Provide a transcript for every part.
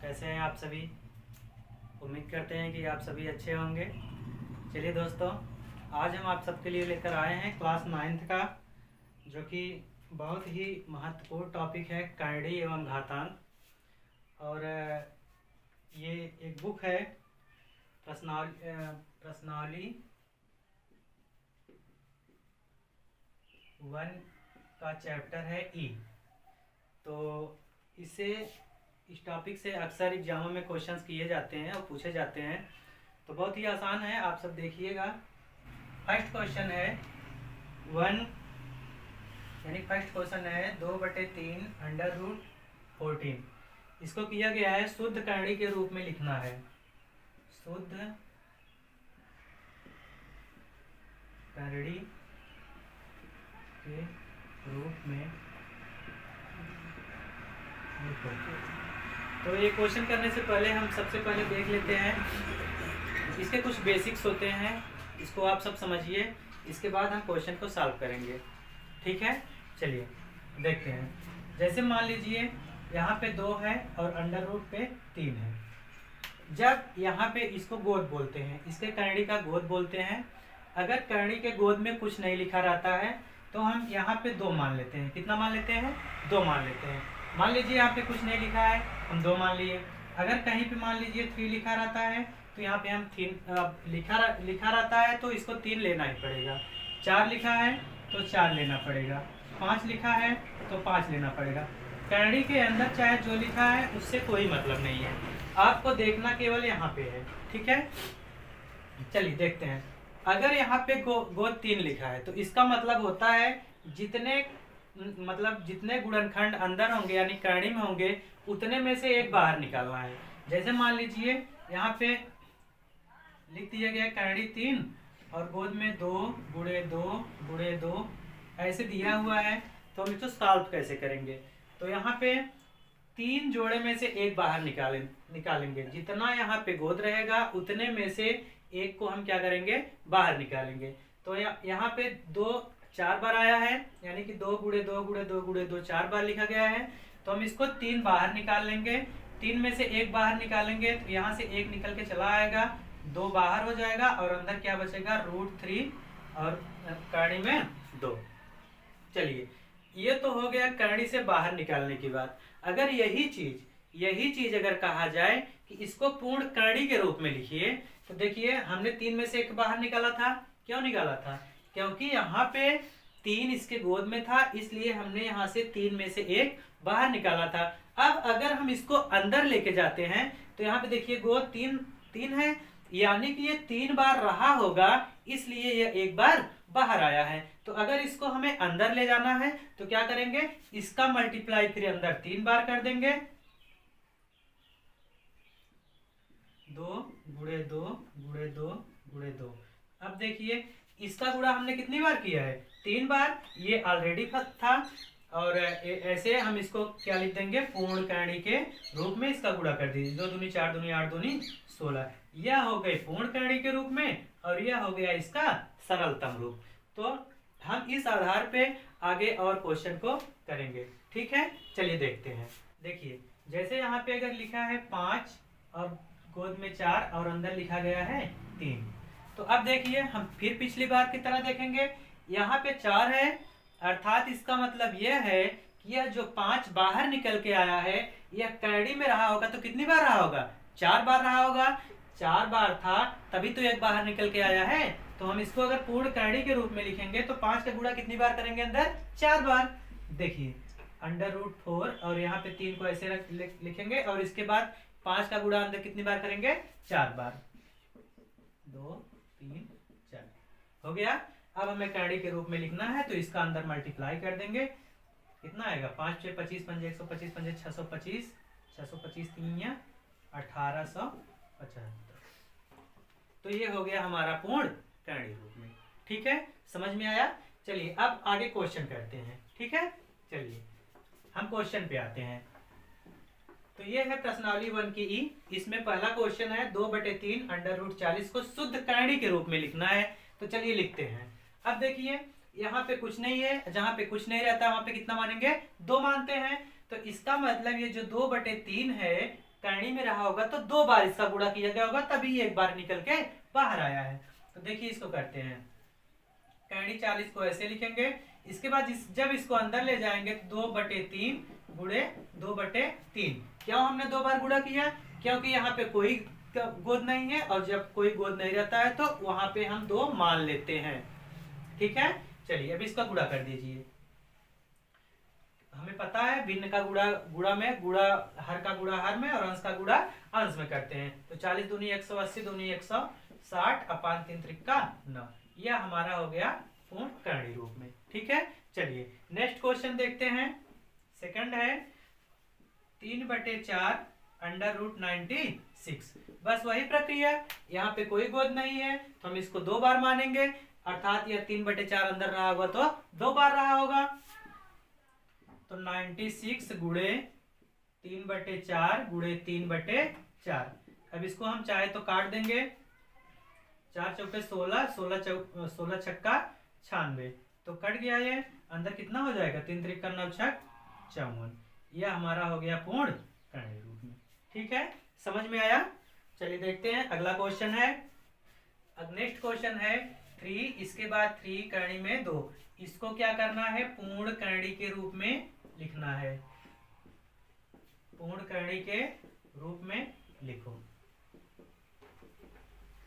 कैसे हैं आप सभी। उम्मीद करते हैं कि आप सभी अच्छे होंगे। चलिए दोस्तों, आज हम आप सबके लिए लेकर आए हैं क्लास 9th का, जो कि बहुत ही महत्वपूर्ण टॉपिक है, करणी एवं घातांक। और ये एक बुक है, प्रश्नावली 1 का चैप्टर है ई। तो इस टॉपिक से अक्सर एग्जामों में क्वेश्चंस किए जाते हैं और पूछे जाते हैं। तो बहुत ही आसान है, आप सब देखिएगा। फर्स्ट क्वेश्चन है 1, यानी फर्स्ट क्वेश्चन है 2/3 √14। इसको किया गया है शुद्ध करणी के रूप में लिखना है। शुद्ध करणी के रूप में लिखो। तो ये क्वेश्चन करने से पहले हम सबसे पहले देख लेते हैं, इसके कुछ बेसिक्स होते हैं, इसको आप सब समझिए। इसके बाद हम क्वेश्चन को सॉल्व करेंगे, ठीक है। चलिए देखते हैं। जैसे मान लीजिए यहाँ पे 2 है और अंडर रूट पे 3 है। जब यहाँ पे इसको गोद बोलते हैं, इसके करणी का गोद बोलते हैं। अगर करणी के गोद में कुछ नहीं लिखा रहता है तो हम यहाँ पे 2 मान लेते हैं। कितना मान लेते हैं? 2 मान लेते हैं। मान लीजिए यहाँ पे कुछ नहीं लिखा है, हम 2 मान लिए। अगर कहीं पे मान लीजिए 3 लिखा रहता है तो यहाँ पे हम 3 लिखा रहता है तो इसको 3 लेना ही पड़ेगा। 4 लिखा है तो 4 लेना पड़ेगा। 5 लिखा है तो 5 लेना पड़ेगा। करणी के अंदर चाहे जो लिखा है उससे कोई मतलब नहीं है, आपको देखना केवल यहाँ पे है, ठीक है। चलिए देखते हैं। अगर यहाँ पे गोद 3 लिखा है तो इसका मतलब होता है जितने गुणनखंड अंदर होंगे यानी करणी में होंगे उतने में से एक बाहर निकालना है। जैसे मान लीजिए यहाँ पे लिख दिया गया करणी 3 और गोद में 2 × 2 × 2 ऐसे दिया हुआ है। तो हम इसको सॉल्व कैसे करेंगे? तो यहाँ पे 3 जोड़े में से एक बाहर निकालेंगे। जितना यहाँ पे गोद रहेगा उतने में से एक को हम क्या करेंगे? बाहर निकालेंगे। तो यहाँ पे 2 4 बार आया है, यानी कि 2 × 2 × 2 × 2 4 बार लिखा गया है। तो हम इसको 3 बाहर निकाल लेंगे। 3 में से एक बाहर निकालेंगे तो यहाँ से एक निकल के चला आएगा, 2 बाहर हो जाएगा और अंदर क्या बचेगा? √3 और करणी में 2। चलिए, ये तो हो गया करणी से बाहर निकालने की बात। अगर यही चीज अगर कहा जाए कि इसको पूर्ण करणी के रूप में लिखिए, तो देखिए हमने 3 में से एक बाहर निकाला था। क्यों निकाला था? क्योंकि यहाँ पे 3 इसके गोद में था, इसलिए हमने यहाँ से 3 में से एक बाहर निकाला था। अब अगर हम इसको अंदर लेके जाते हैं तो यहाँ पे देखिए गोद 3 है, यानी कि ये 3 बार रहा होगा, इसलिए ये एक बार बाहर आया है। तो अगर इसको हमें अंदर ले जाना है तो क्या करेंगे? इसका मल्टीप्लाई फिर अंदर 3 बार कर देंगे। 2 × 2 × 2 × 2। अब देखिए इसका गुणा हमने कितनी बार किया है? 3 बार। ये ऑलरेडी था और ऐसे हम इसको क्या लिख देंगे? पूर्ण करणी के रूप में इसका गुणा कर दीजिए। 2 दूनी 4 दूनी 8 दूनी 16। यह हो गई पूर्ण करणी के रूप में और यह हो गया इसका सरलतम रूप। तो हम इस आधार पे आगे और क्वेश्चन को करेंगे, ठीक है। चलिए देखते हैं। देखिए जैसे यहाँ पे अगर लिखा है 5 और गोद में 4 और अंदर लिखा गया है 3, तो अब देखिए हम फिर पिछली बार की तरह देखेंगे। यहाँ पे 4 है, अर्थात इसका मतलब यह है कि यह जो 5 बाहर निकल के आया है यह करणी में रहा होगा। तो कितनी बार रहा होगा? 4 बार रहा होगा। 4 बार था तभी तो एक बाहर निकल के आया है। तो हम इसको अगर पूर्ण करणी के रूप में लिखेंगे तो 5 का गुणा कितनी बार करेंगे? अंदर 4 बार। देखिए √4 और यहाँ पे 3 को ऐसे लिखेंगे और इसके बाद 5 का गुणा अंदर कितनी बार करेंगे? 4 बार। 2 3 4 हो गया। अब हमें करणी के रूप में लिखना है तो इसका अंदर मल्टीप्लाई कर देंगे। कितना आएगा? 5 × 6 = 25, 5 × 125, 5 × 625, 625 3 1875। तो ये हो गया हमारा पूर्ण करणी रूप में, ठीक है। समझ में आया? चलिए अब आगे क्वेश्चन करते हैं, ठीक है। चलिए हम क्वेश्चन पे आते हैं। तो ये है प्रश्नावली 1 की ई। इसमें पहला क्वेश्चन है 2/3 √40 को शुद्ध करणी के रूप में लिखना है। तो चलिए लिखते हैं। अब देखिए यहाँ पे कुछ नहीं है, जहां पे कुछ नहीं रहता वहां पे कितना मानेंगे? 2 मानते हैं। तो इसका मतलब ये जो 2/3 है करनी में रहा होगा तो 2 बार इसका गुणा किया गया होगा, तभी एक बार निकल के बाहर आया है। तो देखिए इसको करते हैं, करनी 40 को ऐसे लिखेंगे। इसके बाद जब इसको अंदर ले जाएंगे तो 2/3 गुणे 2/3। क्यों हमने 2 बार गुणा किया? क्योंकि यहाँ पे कोई गोद नहीं है, और जब कोई गोद नहीं रहता है तो वहां पे हम 2 मान लेते हैं। ठीक है, चलिए अब इसका गुणा कर दीजिए। हमें पता है भिन्न का गुणा गुणा में, गुणा हर का गुणा हर में, और अंश का गुणा अंश में करते हैं। तो 40 दूनी 180 दूनी 160 अपान 3 त्रिका 9। यह हमारा हो गया पूर्ण करणी रूप में। ठीक है, चलिए नेक्स्ट क्वेश्चन देखते हैं। सेकंड है 3/4 √96। बस वही प्रक्रिया, यहाँ पे कोई गोद नहीं है तो हम इसको 2 बार मानेंगे, अर्थात यह 3/4 अंदर रहा होगा तो 2 बार रहा होगा। तो 96 गुणे 3/4 गुणे 3/4। अब इसको हम चाहे तो काट देंगे, 4 चौके 16, 16 छक्का 96, तो कट गया ये। अंदर कितना हो जाएगा? 3 त्रिका 9 छक 54। यह हमारा हो गया पूर्ण करणी रूप में। ठीक है, समझ में आया? चलिए देखते हैं अगला क्वेश्चन है। अब नेक्स्ट क्वेश्चन है 3, इसके बाद 3 करणी में 2। इसको क्या करना है? पूर्ण करणी के रूप में लिखना है। पूर्ण करणी के रूप में लिखो।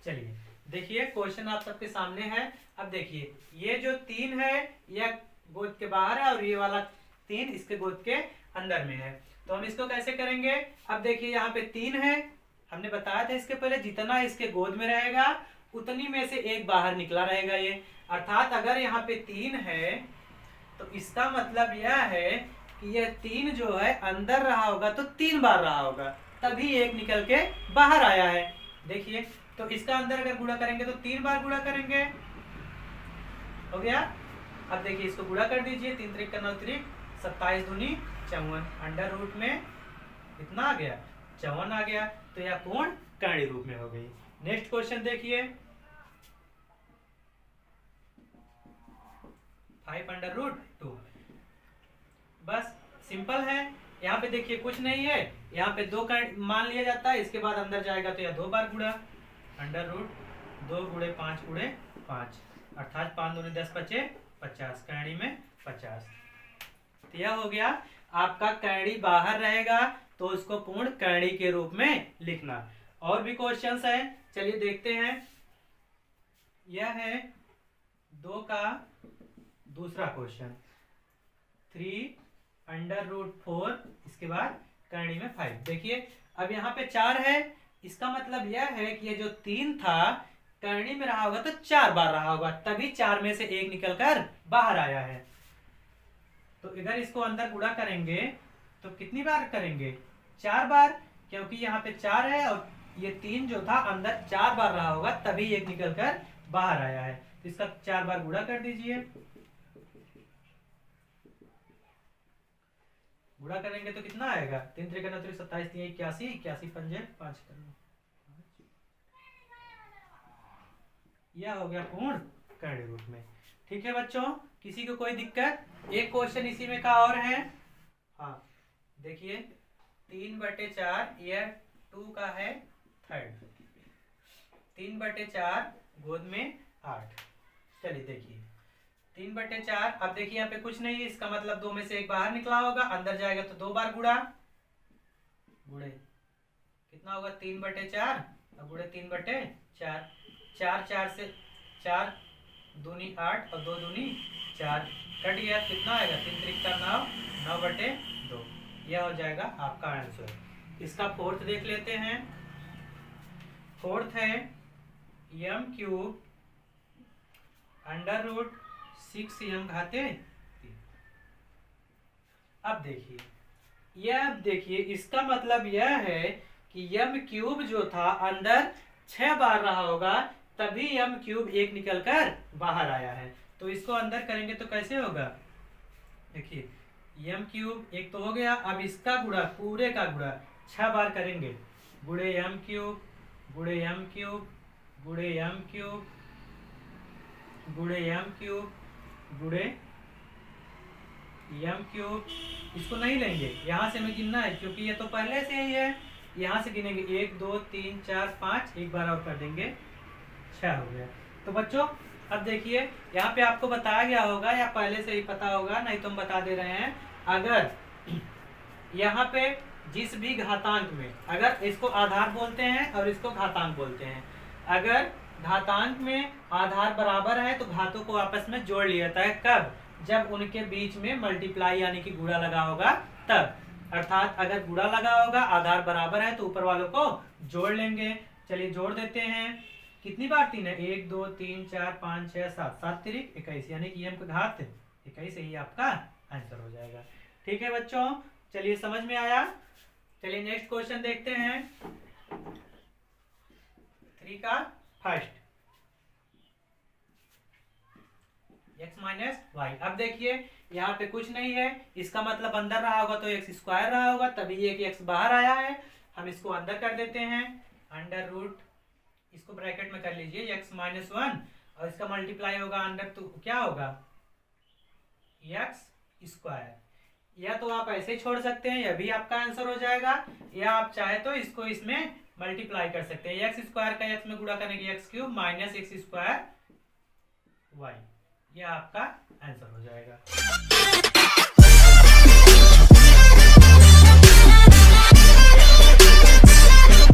चलिए देखिए क्वेश्चन आप सबके सामने है। अब देखिए ये जो 3 है यह गोद के बाहर है, और ये वाला 3 इसके गोद के अंदर में है। तो हम इसको कैसे करेंगे? अब देखिए यहाँ पे 3 है, हमने बताया था इसके पहले, जितना इसके गोद में रहेगा उतनी में से एक बाहर निकला रहेगा ये। अर्थात अगर यहाँ पे 3 है तो इसका मतलब यह है कि यह 3 जो है अंदर रहा होगा तो 3 बार रहा होगा, तभी एक निकल के बाहर आया है। देखिए तो इसका अंदर अगर गुणा करेंगे तो 3 बार गुणा करेंगे, हो गया। अब देखिए इसको गुणा कर दीजिए, 3 त्रिक 9 त्रिक 27 दूनी 54, अंडर रूट में कितना आ गया? 54 आ गया। तो यह पूर्ण करणी रूप में हो गई। नेक्स्ट क्वेश्चन देखिए 5√2। बस सिंपल है। यहाँ पे देखिए कुछ नहीं है, यहाँ पे 2 मान लिया जाता है, इसके बाद अंदर जाएगा तो यह 2 बार गुणा, अंडर रूट 2 गुणे 5 गुणे 5, अर्थात 5 दूनी 10 × 50, करणी में 50। तो यह हो गया आपका करणी बाहर रहेगा तो उसको पूर्ण करणी के रूप में लिखना। और भी क्वेश्चंस है, चलिए देखते हैं। यह है 2 का दूसरा क्वेश्चन, 3√4, इसके बाद करणी में 5। देखिए अब यहाँ पे 4 है, इसका मतलब यह है कि ये जो 3 था करणी में रहा होगा तो 4 बार रहा होगा, तभी 4 में से एक निकलकर बाहर आया है। तो अगर इसको अंदर गुणा करेंगे तो कितनी बार करेंगे? 4 बार, क्योंकि यहाँ पे 4 है और ये 3 जो था अंदर 4 बार रहा होगा, तभी एक निकलकर बाहर आया है। तो इसका 4 बार गुणा कर दीजिए। गुणा करेंगे तो कितना आएगा? 3 त्रिक 9 त्रिक 27 3 81, 81 पंजे 5 करना। यह हो गया पूर्ण करणी रूप में। ठीक है बच्चों, किसी को कोई दिक्कत? एक क्वेश्चन इसी में का और है। हाँ देखिए 3/4, यह 2 का है थर्ड, 3/4 गोद में 8। चलिए देखिए 3/4, अब देखिए यहाँ पे कुछ नहीं है, इसका मतलब 2 में से एक बाहर निकला होगा, अंदर जाएगा तो 2 बार गुणा, गुणे कितना होगा? 3/4 और गुणे 3/4, 4 से 4 दूनी 8 और 2 दूनी 4, कट गया, कितना आएगा? 3 त्रिक 9, 9/2। यह हो जाएगा आपका आंसर। इसका फोर्थ देख लेते हैं। फोर्थ है m³ अंडर रूट 6m घाते 3। अब देखिए इसका मतलब यह है कि m³ जो था अंदर 6 बार रहा होगा, तभी m³ एक निकलकर बाहर आया है। तो इसको अंदर करेंगे तो कैसे होगा? देखिए m³ एक तो हो गया, अब इसका गुणा, पूरे का गुणा 6 बार करेंगे, गुणे m³ गुणे m³ गुणे m³ गुणे m³ गुणे m³। इसको नहीं लेंगे, यहां से हमें गिनना है क्योंकि ये तो पहले से ही है। यहाँ से गिनेंगे 1 2 3 4 5, एक बार और कर देंगे 6 हो गया। तो बच्चों अब देखिए यहाँ पे आपको बताया गया होगा या पहले से ही पता होगा, नहीं तो हम बता दे रहे हैं। अगर यहाँ पे जिस भी घातांक में, अगर इसको आधार बोलते हैं और इसको घातांक बोलते हैं, अगर घातांक में आधार बराबर है तो घातों को आपस में जोड़ लिया जाता है। कब? जब उनके बीच में मल्टीप्लाई यानी कि गुणा लगा होगा तब। अर्थात अगर गुणा लगा होगा, आधार बराबर है, तो ऊपर वालों को जोड़ लेंगे। चलिए जोड़ देते हैं। कितनी बार 3 है? 1 2 3 4 5 6 7, 7 तिरिक 21, यानी कि m का घात 21 ही आपका आंसर हो जाएगा। ठीक है बच्चों, चलिए समझ में आया। चलिए नेक्स्ट क्वेश्चन देखते हैं, 3 का फर्स्ट, x माइनस वाई। अब देखिए यहाँ पे कुछ नहीं है, इसका मतलब अंदर रहा होगा तो x स्क्वायर रहा होगा, तभी ये कि x बाहर आया है। हम इसको अंदर कर देते हैं, अंडर रूट, इसको ब्रैकेट में कर लीजिए, x माइनस 1 और इसका मल्टीप्लाई होगा अंडर, तो क्या होगा x स्क्वायर। या तो आप ऐसे ही छोड़ सकते हैं, यह भी आपका आंसर हो जाएगा, या आप चाहे तो इसको इसमें मल्टीप्लाई कर सकते हैं। x स्क्वायर का x में गुणा करने की x cube minus x square y, यह आपका आंसर हो जाएगा।